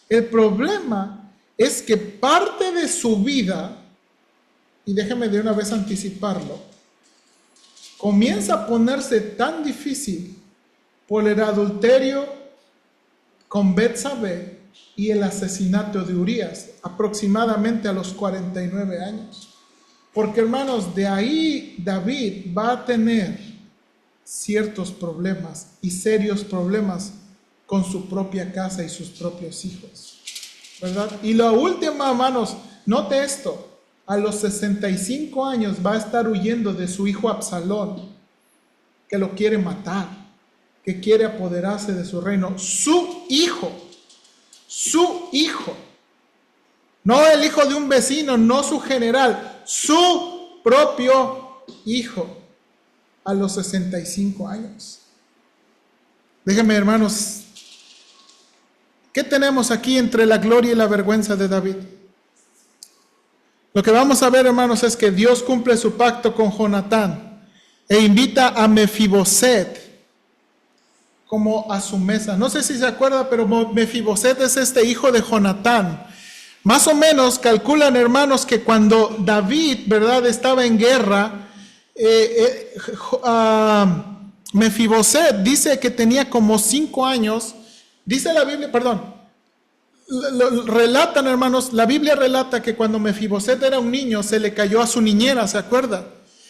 el problema es que parte de su vida, y déjeme de una vez anticiparlo, comienza a ponerse tan difícil por el adulterio con Betsabé y el asesinato de Urías, aproximadamente a los 49 años. Porque, hermanos, de ahí David va a tener ciertos problemas y serios problemas con su propia casa y sus propios hijos, ¿verdad? Y la última, hermanos, note esto, a los 65 años va a estar huyendo de su hijo Absalón, que lo quiere matar, que quiere apoderarse de su reino. Su hijo, no el hijo de un vecino, no su general, su propio hijo, a los 65 años. Déjenme, hermanos, ¿qué tenemos aquí entre la gloria y la vergüenza de David? Lo que vamos a ver, hermanos, es que Dios cumple su pacto con Jonatán e invita a Mefiboset como a su mesa. No sé si se acuerda, pero Mefiboset es este hijo de Jonatán. Más o menos calculan, hermanos, que cuando David, ¿verdad?, estaba en guerra, Mefiboset dice que tenía como 5 años. Dice la Biblia, relatan, hermanos, la Biblia relata que cuando Mefiboset era un niño se le cayó a su niñera, ¿se acuerda?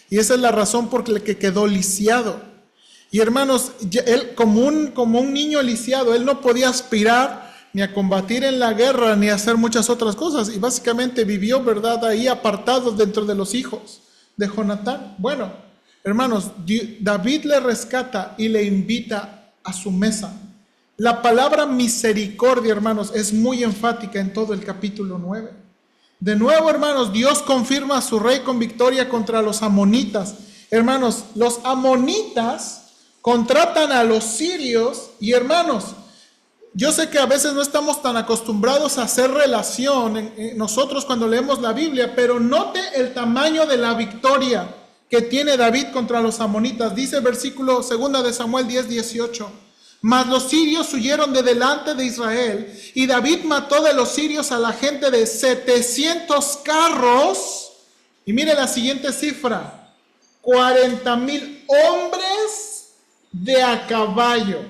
Y esa es la razón por la que quedó lisiado. Y hermanos, él como un niño lisiado, él no podía aspirar ni a combatir en la guerra ni a hacer muchas otras cosas. Y básicamente vivió, ¿verdad?, ahí apartado dentro de los hijos de Jonatán. Bueno, hermanos, David le rescata y le invita a su mesa. La palabra misericordia, hermanos, es muy enfática en todo el capítulo 9. De nuevo, hermanos, Dios confirma a su rey con victoria contra los amonitas. Hermanos, los amonitas contratan a los sirios y, hermanos, yo sé que a veces no estamos tan acostumbrados a hacer relación nosotros cuando leemos la Biblia, pero note el tamaño de la victoria que tiene David contra los amonitas. Dice el versículo 2 de Samuel 10:18. Mas los sirios huyeron de delante de Israel, y David mató de los sirios a la gente de 700 carros. Y mire la siguiente cifra: 40,000 hombres de a caballo.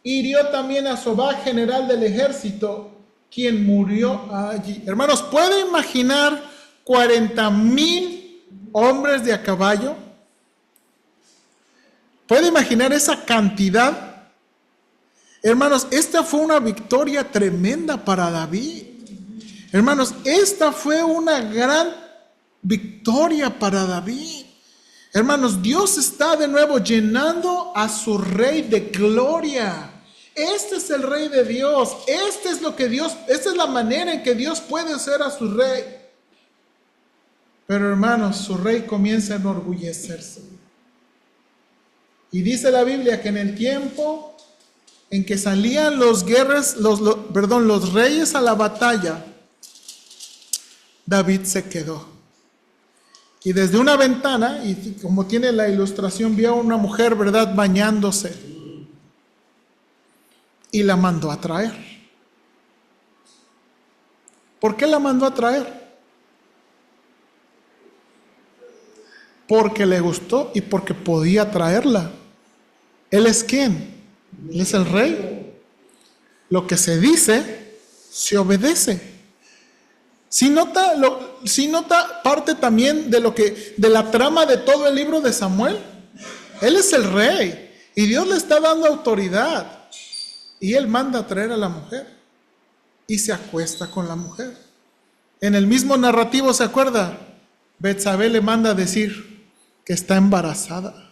Hirió también a Sobaj, general del ejército, quien murió allí. Hermanos, ¿puede imaginar 40,000 hombres de a caballo? ¿Puede imaginar esa cantidad? Hermanos, esta fue una victoria tremenda para David. Hermanos, esta fue una gran victoria para David. Hermanos, Dios está de nuevo llenando a su rey de gloria. Este es el rey de Dios. Esta es la manera en que Dios puede hacer a su rey. Pero hermanos, su rey comienza a enorgullecerse. Y dice la Biblia que en el tiempo en que salían los reyes a la batalla, David se quedó. Y desde una ventana, y como tiene la ilustración, vio a una mujer, ¿verdad?, bañándose. Y la mandó a traer. ¿Por qué la mandó a traer? Porque le gustó y porque podía traerla. ¿Él es quién? Él es el rey. Lo que se dice, se obedece. Si nota parte también de la trama de todo el libro de Samuel. Él es el rey y Dios le está dando autoridad. Y él manda a traer a la mujer y se acuesta con la mujer. En el mismo narrativo, ¿se acuerda? Betsabé le manda a decir que está embarazada.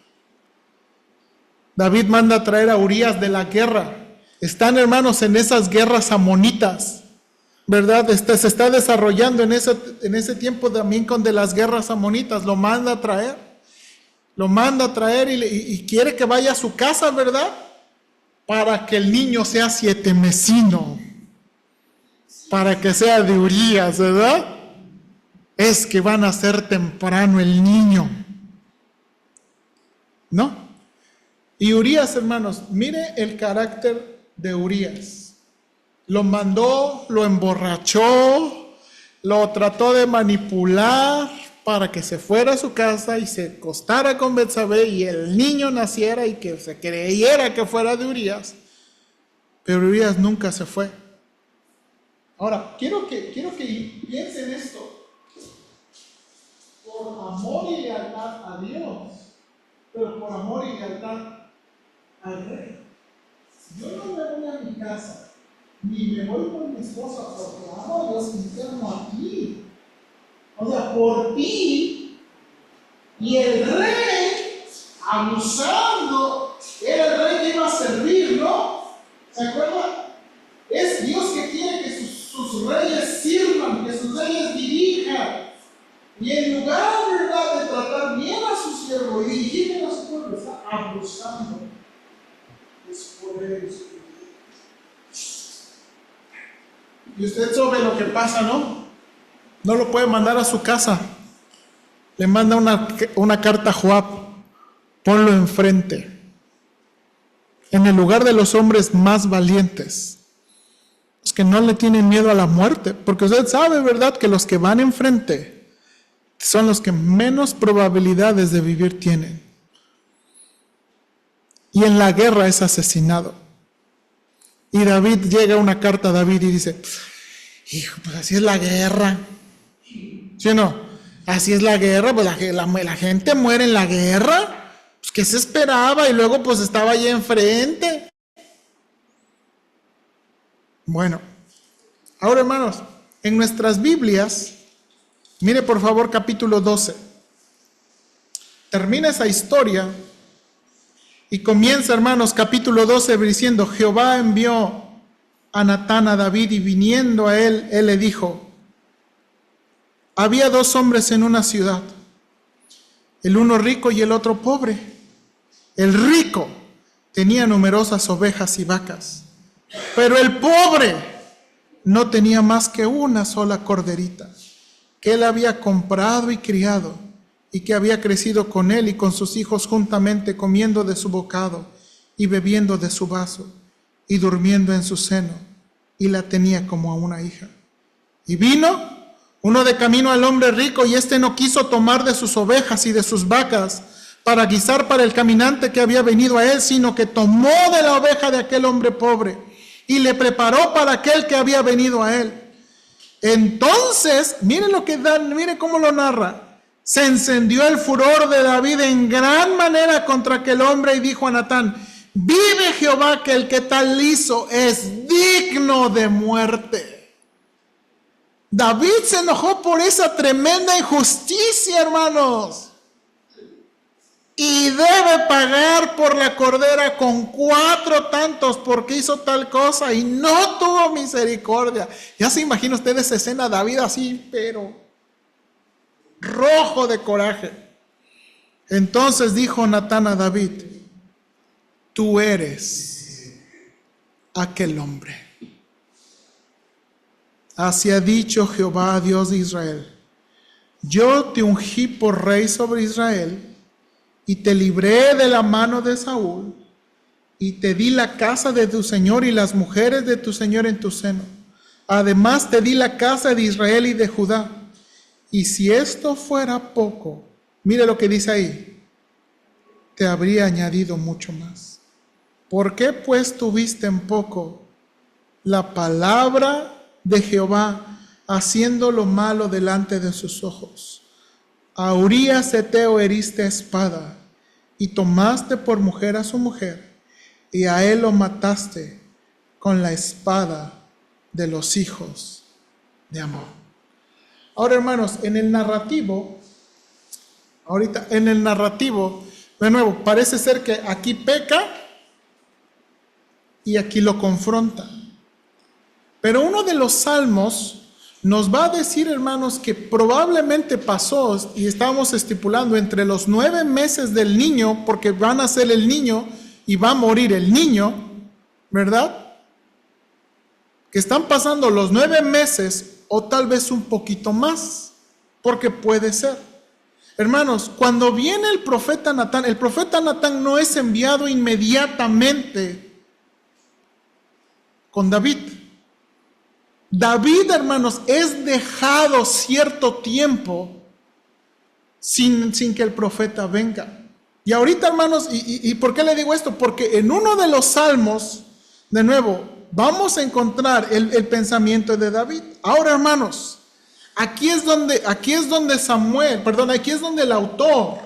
David manda a traer a Urías de la guerra. Están, hermanos, en esas guerras amonitas, ¿verdad? Se está desarrollando en ese tiempo también con de las guerras amonitas. Lo manda a traer. Lo manda a traer y quiere que vaya a su casa, ¿verdad? Para que el niño sea 7 mesino. Para que sea de Urías, ¿verdad? Es que van a ser temprano el niño. ¿No? Y Urías, hermanos, mire el carácter de Urías. Lo mandó, lo emborrachó, lo trató de manipular para que se fuera a su casa y se acostara con Betsabé y el niño naciera y que se creyera que fuera de Urías. Pero Urías nunca se fue. Ahora, quiero que piensen esto. Por amor y lealtad a Dios, pero por amor y lealtad al rey. Yo no me voy a mi casa, ni me voy con mi esposa porque amo a Dios interno a ti. O sea, por ti. Y el rey, abusando, era el rey que iba a servir, ¿no? ¿Se acuerdan? Es Dios que quiere que sus reyes sirvan, que sus reyes dirijan. Y en lugar, ¿verdad?, de tratar bien a su siervo y dirigirle a su pueblo, está abusando de su poder y su privilegio. Y usted sabe lo que pasa, ¿no? No lo puede mandar a su casa. Le manda una carta a Joab. Ponlo enfrente. En el lugar de los hombres más valientes. Los que no le tienen miedo a la muerte. Porque usted sabe, ¿verdad?, que los que van enfrente son los que menos probabilidades de vivir tienen. Y en la guerra es asesinado. Y David, llega una carta a David y dice, hijo, pues así es la guerra. ¿Sí o no? Así es la guerra, pues la gente muere en la guerra. Pues ¿qué se esperaba? Y luego pues estaba allí enfrente. Bueno, ahora hermanos, en nuestras Biblias, mire por favor capítulo 12. Termina esa historia y comienza, hermanos, capítulo 12 diciendo, Jehová envió a Natán a David y viniendo a él le dijo, había 2 hombres en una ciudad, el uno rico y el otro pobre. El rico tenía numerosas ovejas y vacas, pero el pobre no tenía más que una sola corderita, que él había comprado y criado, y que había crecido con él y con sus hijos juntamente, comiendo de su bocado y bebiendo de su vaso y durmiendo en su seno, y la tenía como a una hija. Y vino uno de camino al hombre rico, y éste no quiso tomar de sus ovejas y de sus vacas para guisar para el caminante que había venido a él, sino que tomó de la oveja de aquel hombre pobre y le preparó para aquel que había venido a él. Entonces, miren lo que dan, miren cómo lo narra. Se encendió el furor de David en gran manera contra aquel hombre y dijo a Natán, vive Jehová que el que tal hizo es digno de muerte. David se enojó por esa tremenda injusticia, hermanos. Y debe pagar por la cordera con 4 tantos porque hizo tal cosa y no tuvo misericordia. Ya se imagina usted esa escena, David así, pero rojo de coraje. Entonces dijo Natán a David, tú eres aquel hombre. Así ha dicho Jehová, Dios de Israel, yo te ungí por rey sobre Israel y te libré de la mano de Saúl y te di la casa de tu señor y las mujeres de tu señor en tu seno. Además te di la casa de Israel y de Judá. Y si esto fuera poco, mire lo que dice ahí, te habría añadido mucho más. ¿Por qué pues tuviste en poco la palabra de Jehová, haciendo lo malo delante de sus ojos? A Urías Heteo heriste a espada, y tomaste por mujer a su mujer, y a él lo mataste con la espada de los hijos de Amón. Ahora, hermanos, en el narrativo, de nuevo, parece ser que aquí peca y aquí lo confronta. Pero uno de los salmos nos va a decir, hermanos, que probablemente pasó, y estamos estipulando, entre los 9 meses del niño, porque va a nacer el niño y va a morir el niño, ¿verdad? Que están pasando los 9 meses o tal vez un poquito más, porque puede ser. Hermanos, cuando viene el profeta Natán no es enviado inmediatamente con David. David, hermanos, es dejado cierto tiempo sin que el profeta venga. Y ahorita, hermanos, ¿y por qué le digo esto? Porque en uno de los salmos, de nuevo, vamos a encontrar el pensamiento de David. Ahora, hermanos, aquí es donde el autor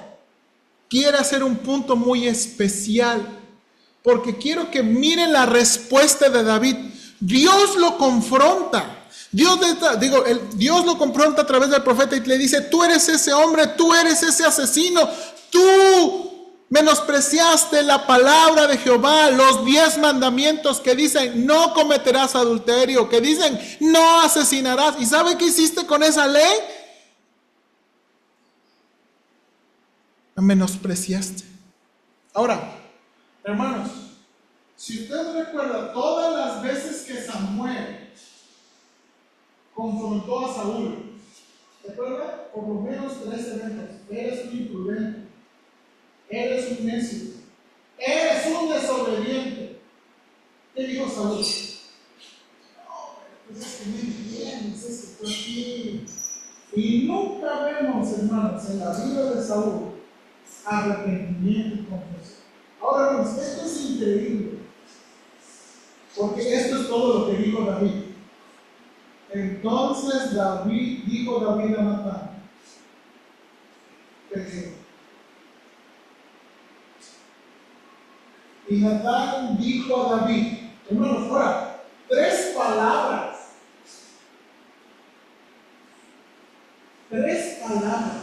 quiere hacer un punto muy especial, porque quiero que miren la respuesta de David. Dios lo confronta. Dios lo confronta a través del profeta y le dice, tú eres ese hombre, tú eres ese asesino, tú menospreciaste la palabra de Jehová, los 10 mandamientos que dicen no cometerás adulterio, que dicen no asesinarás. ¿Y sabe qué hiciste con esa ley? La menospreciaste. Ahora, hermanos, si usted recuerda todas las veces que Samuel confrontó a Saúl, ¿recuerda? Por lo menos 3 eventos. Eres un imprudente, eres un necio, eres un desobediente. ¿Qué dijo Saúl? No, pues es que no entiendes, es que estoy aquí. Y nunca vemos, hermanos, en la vida de Saúl arrepentimiento y confesión. Ahora, hermanos, esto es increíble. Porque esto es todo lo que dijo David. Entonces dijo David a Natán, y Natán dijo a David, hermanos, ahora, 3 palabras. 3 palabras.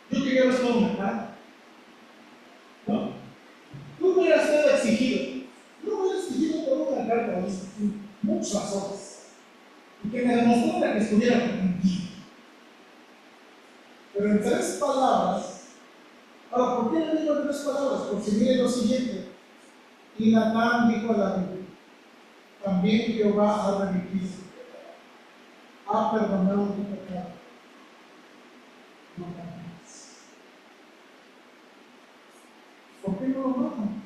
Yo quería ver todo Natán. ¿No? Tú me hubieras sido exigido. No me hubieras exigido por una carta, muchas horas. Y que me demostrara que estuviera contigo. Pero en 3 palabras. Ahora, ¿por qué le digo 3 palabras? Porque mire lo siguiente. Y Natán dijo a David, también Jehová ha remitido su pecado, ha perdonado tu pecado. No mames. ¿Por qué no lo matan?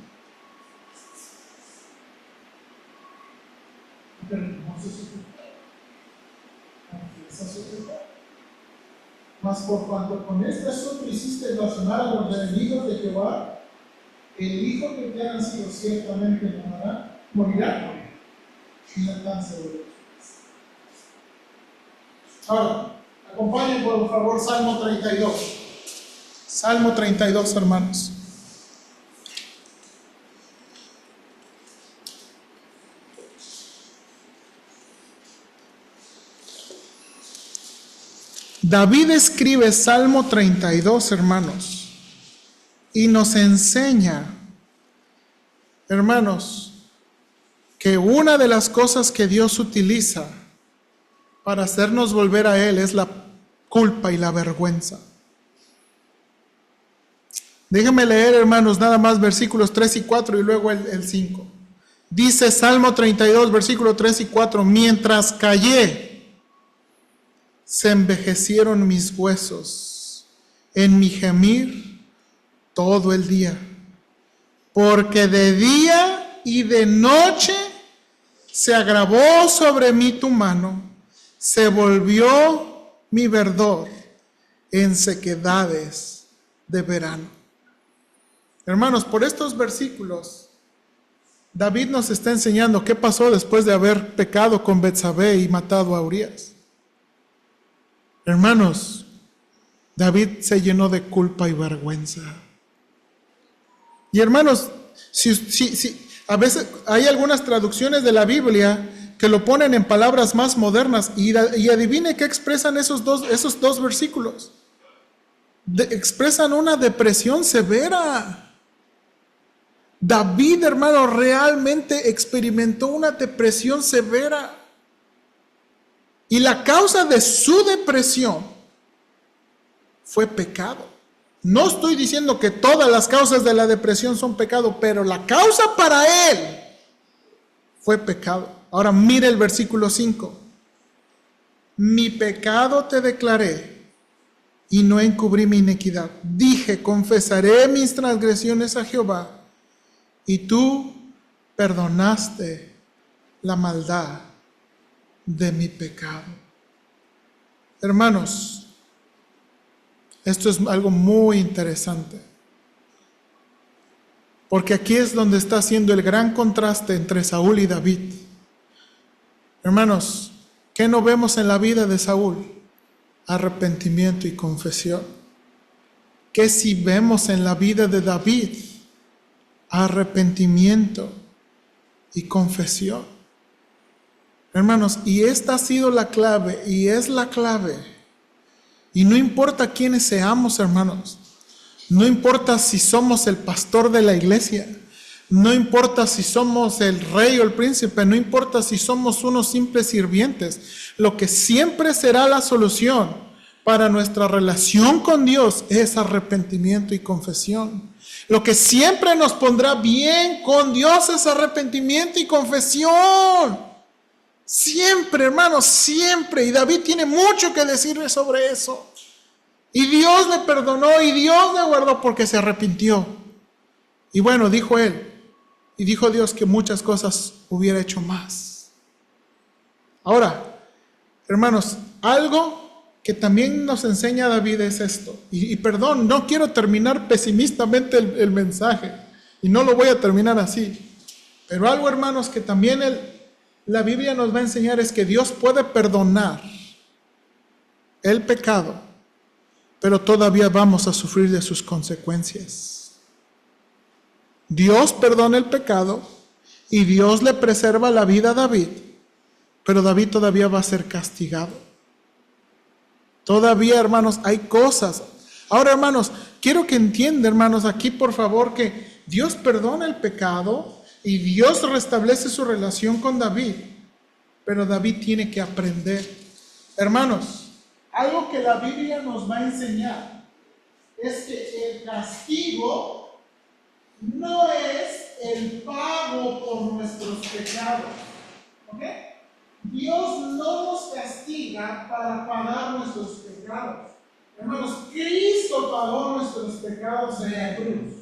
Porque reconoce su pecado, confiesa su pecado. Mas por cuanto con este asunto hiciste blasfemar a los enemigos de Jehová, el hijo que te ha nacido ciertamente morirá. Y Natán se volvió. Ahora, acompañen por favor Salmo 32. Salmo 32, hermanos. David escribe Salmo 32, hermanos, y nos enseña, hermanos, que una de las cosas que Dios utiliza para hacernos volver a Él es la culpa y la vergüenza. Déjenme leer, hermanos, nada más versículos 3 y 4 y luego el 5. Dice Salmo 32, versículos 3 y 4, mientras callé, se envejecieron mis huesos en mi gemir todo el día, porque de día y de noche se agravó sobre mí tu mano, se volvió mi verdor en sequedades de verano. Hermanos, por estos versículos, David nos está enseñando qué pasó después de haber pecado con Betsabé y matado a Urías. Hermanos, David se llenó de culpa y vergüenza. Y hermanos, si a veces hay algunas traducciones de la Biblia que lo ponen en palabras más modernas y adivine qué expresan esos dos versículos. Expresan una depresión severa. David, hermano, realmente experimentó una depresión severa. Y la causa de su depresión fue pecado. No estoy diciendo que todas las causas de la depresión son pecado, pero la causa para él fue pecado. Ahora mire el versículo 5. Mi pecado te declaré y no encubrí mi iniquidad. Dije, confesaré mis transgresiones a Jehová y tú perdonaste la maldad de mi pecado. Hermanos, esto es algo muy interesante, porque aquí es donde está haciendo el gran contraste entre Saúl y David. Hermanos, ¿qué no vemos en la vida de Saúl? Arrepentimiento y confesión. ¿Qué si vemos en la vida de David? Arrepentimiento y confesión. Hermanos, y esta ha sido la clave, y es la clave. Y no importa quiénes seamos, hermanos. No importa si somos el pastor de la iglesia. No importa si somos el rey o el príncipe. No importa si somos unos simples sirvientes. Lo que siempre será la solución para nuestra relación con Dios es arrepentimiento y confesión. Lo que siempre nos pondrá bien con Dios es arrepentimiento y confesión. Siempre, hermanos, siempre. Y David tiene mucho que decirle sobre eso. Y Dios le perdonó y Dios le guardó porque se arrepintió. Y bueno, dijo él, y dijo Dios que muchas cosas hubiera hecho más. Ahora, hermanos, algo que también nos enseña David es esto. Y perdón, no quiero terminar pesimistamente el mensaje. Y no lo voy a terminar así. Pero algo, hermanos, que también la Biblia nos va a enseñar es que Dios puede perdonar el pecado, pero todavía vamos a sufrir de sus consecuencias. Dios perdona el pecado y Dios le preserva la vida a David, pero David todavía va a ser castigado. Todavía, hermanos, hay cosas. Ahora, hermanos, quiero que entiendan, hermanos, aquí por favor, que Dios perdona el pecado y Dios restablece su relación con David, pero David tiene que aprender. Hermanos, algo que la Biblia nos va a enseñar es que el castigo no es el pago por nuestros pecados. ¿Ok? Dios no nos castiga para pagar nuestros pecados. Hermanos, Cristo pagó nuestros pecados en la cruz.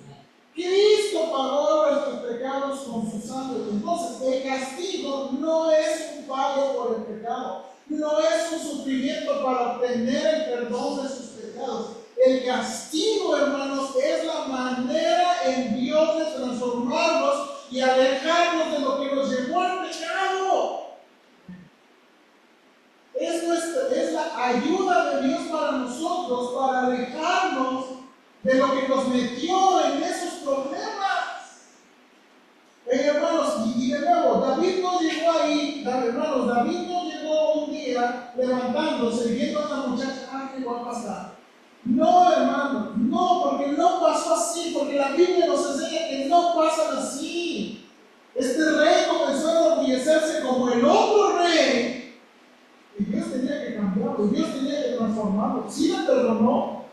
Cristo pagó nuestros pecados con su sangre. Entonces, el castigo no es un pago por el pecado. No es un sufrimiento para obtener el perdón de sus pecados. El castigo, hermanos, es la manera en Dios de transformarnos y alejarnos de lo que nos llevó al pecado. Es la ayuda de Dios para nosotros, para alejarnos de lo que nos metió en esos problemas. Hermanos, y de nuevo, David no llegó ahí, hermanos, David no llegó un día levantándose y viendo a esta muchacha, ¿qué va a pasar? No, hermanos, no, porque no pasó así, porque la Biblia nos enseña que no pasan así. Este rey comenzó a enorgullecerse como el otro rey. Y Dios tenía que cambiarlo, Dios tenía que transformarlo. Sí le perdonó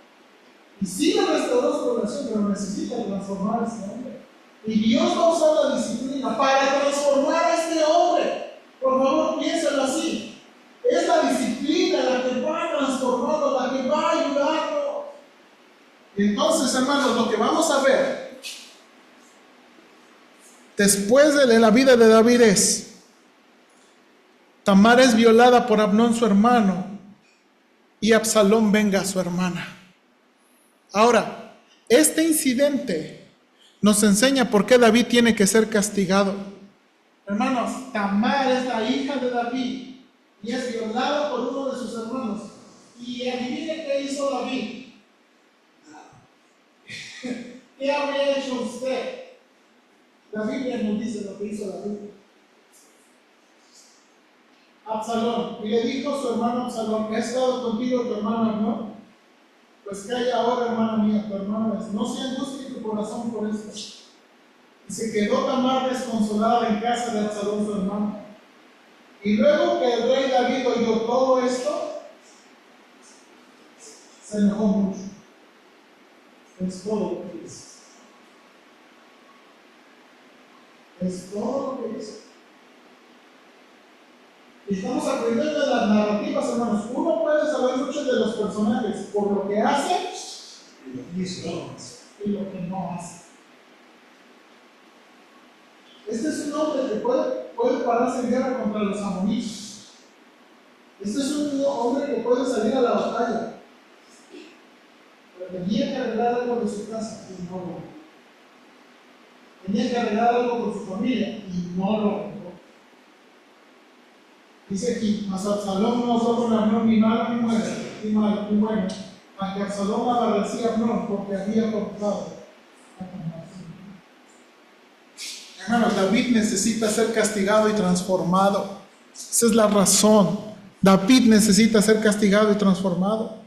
y sí le restauró su relación, pero necesita transformar a este hombre. Y Dios va a usar la disciplina para transformar a este hombre. Por favor, piénsalo así. Es la disciplina la que va a transformarlo, la que va a ayudarlo. Y entonces, hermanos, lo que vamos a ver después de la vida de David es: Tamar es violada por Amnón, su hermano, y Absalón venga a su hermana. Ahora, este incidente nos enseña por qué David tiene que ser castigado. Hermanos, Tamar es la hija de David y es violada por uno de sus hermanos. Y adivinen qué hizo David. ¿Qué habría hecho usted? La Biblia nos dice lo que hizo David. Absalón, y le dijo a su hermano Absalón: ¿he estado contigo tu hermano Amnón? Pues calla ahora, hermana mía, tu hermano es. No se angustie tu corazón por esto. Y se quedó Tamar desconsolada en casa de Absalón, su hermano. Y luego que el rey David oyó todo esto, se enojó mucho. Es todo lo que hizo. Es todo lo que hizo. Y estamos aprendiendo de las narrativas, hermanos. Uno puede saber muchos de los personajes por lo que hacen y lo que no hacen. Este es un hombre que puede pararse en guerra contra los amonitas. Este es un hombre que puede salir a la batalla. Pero tenía que arreglar algo de su casa y no lo logró. Tenía que arreglar algo con su familia y no lo logró. Dice aquí: mas Absalón no fue con Amnón ni malo ni bueno, aunque Absalón aborrecía a Amnón porque había cortado a Tamar. Hermanos, David necesita ser castigado y transformado. Esa es la razón. David necesita ser castigado y transformado.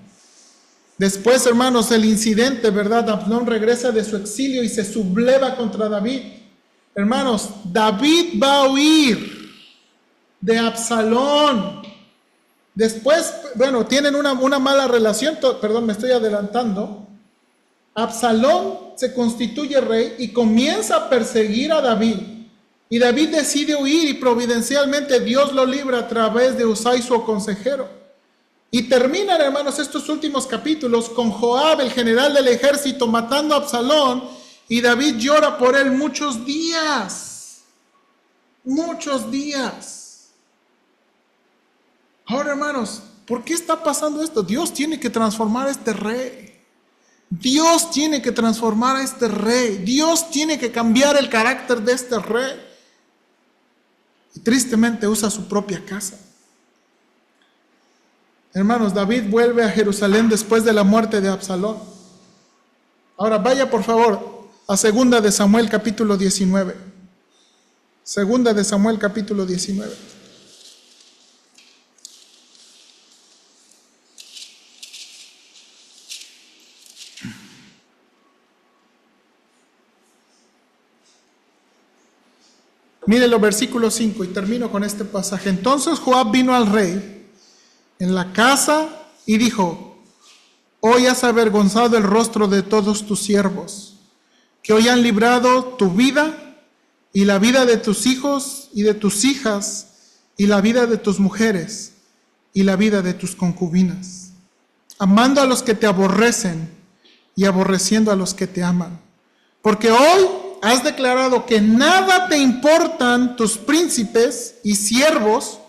Después, hermanos, el incidente, ¿verdad? Amnón regresa de su exilio y se subleva contra David. Hermanos, David va a huir de Absalón. Después, bueno, tienen una mala relación, perdón, me estoy adelantando. Absalón se constituye rey y comienza a perseguir a David. Y David decide huir y providencialmente Dios lo libra a través de Usai, su consejero. Y terminan, hermanos, estos últimos capítulos con Joab, el general del ejército, matando a Absalón, y David llora por él muchos días. Muchos días. Ahora, hermanos, ¿por qué está pasando esto? Dios tiene que transformar a este rey. Dios tiene que transformar a este rey. Dios tiene que cambiar el carácter de este rey. Y tristemente usa su propia casa. Hermanos, David vuelve a Jerusalén después de la muerte de Absalón. Ahora vaya por favor a 2 de Samuel capítulo 19. 2 de Samuel capítulo 19. Mire los versículos 5 y termino con este pasaje. Entonces Joab vino al rey en la casa y dijo: hoy has avergonzado el rostro de todos tus siervos, que hoy han librado tu vida y la vida de tus hijos y de tus hijas y la vida de tus mujeres y la vida de tus concubinas, amando a los que te aborrecen y aborreciendo a los que te aman. Porque hoy has declarado que nada te importan tus príncipes y siervos,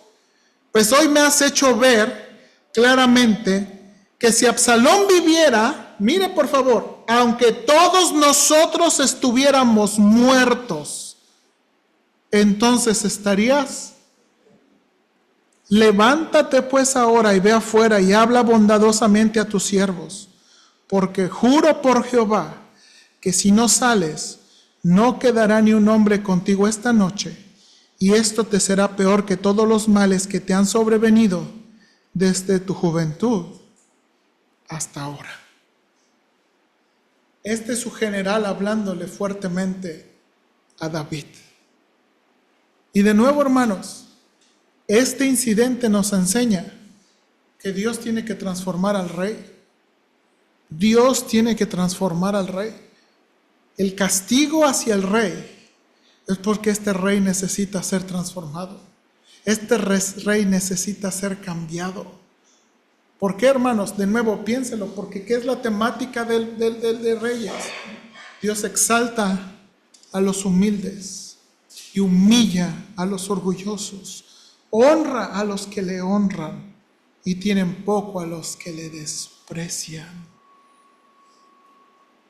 pues hoy me has hecho ver claramente que si Absalón viviera, mire por favor, aunque todos nosotros estuviéramos muertos, entonces estarías. Levántate pues ahora y ve afuera y habla bondadosamente a tus siervos, porque juro por Jehová que si no sales, no quedará ni un hombre contigo esta noche, y esto te será peor que todos los males que te han sobrevenido desde tu juventud hasta ahora. Este es su general hablándole fuertemente a David. Y de nuevo, hermanos, este incidente nos enseña que Dios tiene que transformar al rey. Dios tiene que transformar al rey. El castigo hacia el rey es porque este rey necesita ser transformado. Este rey necesita ser cambiado. ¿Por qué, hermanos? De nuevo, piénselo, porque ¿qué es la temática de Reyes? Dios exalta a los humildes y humilla a los orgullosos. Honra a los que le honran y tienen poco a los que le desprecian.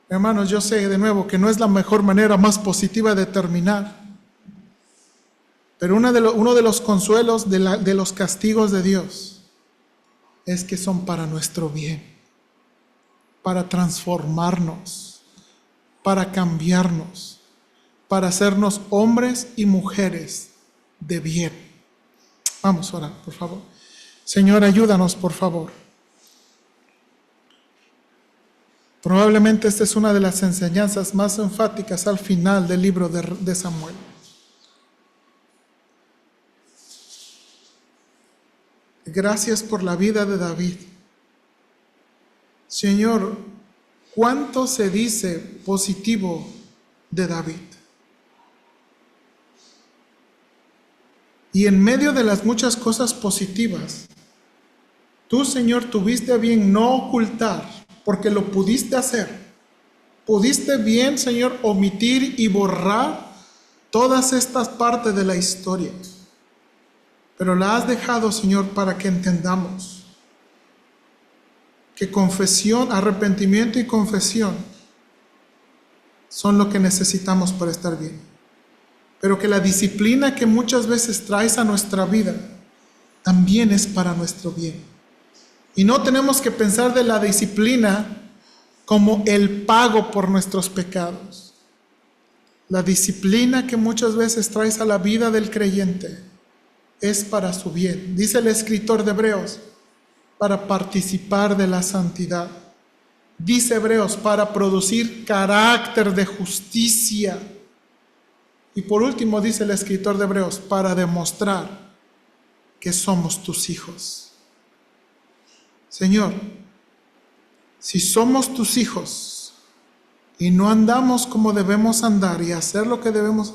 Hermanos, yo sé de nuevo que no es la mejor manera más positiva de terminar, pero uno de los consuelos de los castigos de Dios es que son para nuestro bien, para transformarnos, para cambiarnos, para hacernos hombres y mujeres de bien. Vamos a orar, por favor. Señor, ayúdanos, por favor. Probablemente esta es una de las enseñanzas más enfáticas al final del libro de Samuel. Gracias por la vida de David. Señor, ¿cuánto se dice positivo de David? Y en medio de las muchas cosas positivas, tú, Señor, tuviste a bien no ocultar, porque lo pudiste hacer. Pudiste bien, Señor, omitir y borrar todas estas partes de la historia. Pero la has dejado, Señor, para que entendamos que confesión, arrepentimiento y confesión son lo que necesitamos para estar bien. Pero que la disciplina que muchas veces traes a nuestra vida también es para nuestro bien. Y no tenemos que pensar de la disciplina como el pago por nuestros pecados. La disciplina que muchas veces traes a la vida del creyente es para su bien. Dice el escritor de Hebreos, para participar de la santidad. Dice Hebreos, para producir carácter de justicia. Y por último dice el escritor de Hebreos, para demostrar que somos tus hijos. Señor, si somos tus hijos y no andamos como debemos andar y hacer lo que debemos,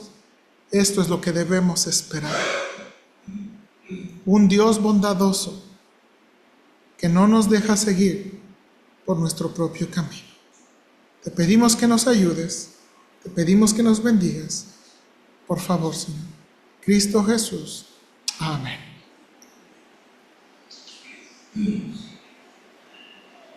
esto es lo que debemos esperar. Un Dios bondadoso que no nos deja seguir por nuestro propio camino. Te pedimos que nos ayudes, te pedimos que nos bendigas. Por favor, Señor. Cristo Jesús. Amén.